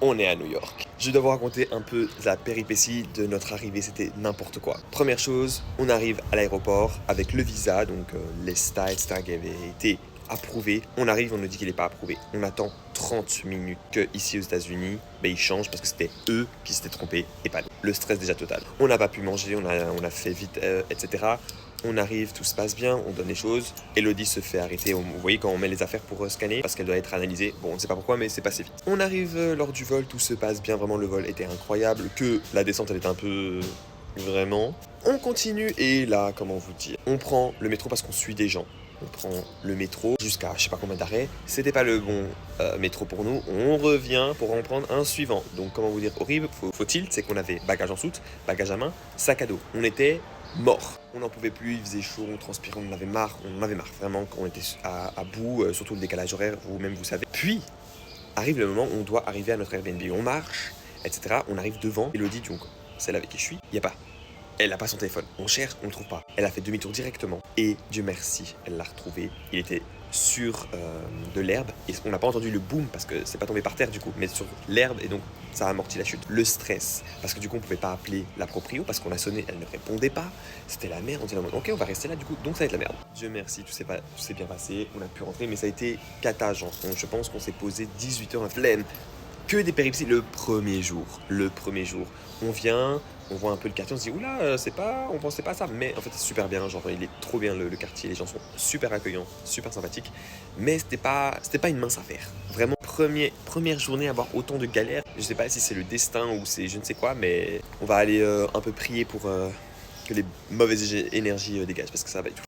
On est à New York. Je dois vous raconter un peu la péripétie de notre arrivée, c'était n'importe quoi. Première chose, on arrive à l'aéroport avec le visa, donc l'ESTA, etc. qui avait été approuvé. On arrive, on nous dit qu'il n'est pas approuvé. On attend 30 minutes que ici aux États-Unis, ils changent parce que c'était eux qui s'étaient trompés et pas nous. Le stress déjà total. On n'a pas pu manger, on a fait vite, etc. On arrive, tout se passe bien, on donne les choses. Elodie se fait arrêter. Vous voyez quand on met les affaires pour scanner, parce qu'elle doit être analysée. Bon, on ne sait pas pourquoi, mais c'est passé vite. On arrive lors du vol, tout se passe bien. Vraiment, le vol était incroyable. Que la descente, elle était un peu... Vraiment. On continue et là, comment vous dire, on prend le métro parce qu'on suit des gens. On prend le métro jusqu'à je sais pas combien d'arrêts. C'était pas le bon métro pour nous. On revient pour en prendre un suivant. Donc comment vous dire, horrible. Faut-il, c'est qu'on avait bagage en soute, bagage à main, sac à dos. On était mort. On n'en pouvait plus, il faisait chaud, on transpirait, on en avait marre, vraiment quand on était à bout, surtout le décalage horaire, vous-même vous savez. Puis arrive le moment où on doit arriver à notre Airbnb. On marche, etc. On arrive devant Elodie, donc celle avec qui je suis, il n'y a pas. Elle n'a pas son téléphone. On cherche, on ne le trouve pas. Elle a fait demi-tour directement. Et Dieu merci, elle l'a retrouvé. Il était sur de l'herbe. Et on n'a pas entendu le boom parce que c'est pas tombé par terre du coup, mais sur l'herbe. Et donc ça a amorti la chute. Le stress. Parce que du coup on pouvait pas appeler la proprio parce qu'on a sonné, elle ne répondait pas. C'était la merde. On disait ok, on va rester là du coup. Donc ça va être la merde. Dieu merci, tout s'est bien passé. On a pu rentrer, mais ça a été cata, genre. Donc, je pense qu'on s'est posé 18 heures en flemme. Que des péripéties le premier jour. On vient, on voit un peu le quartier, on se dit oula, on pensait pas à ça, mais en fait c'est super bien, genre il est trop bien le quartier, les gens sont super accueillants, super sympathiques, mais c'était pas une mince affaire. Vraiment, première journée à avoir autant de galères, je sais pas si c'est le destin ou c'est je ne sais quoi, mais on va aller un peu prier pour que les mauvaises énergies dégagent parce que ça va être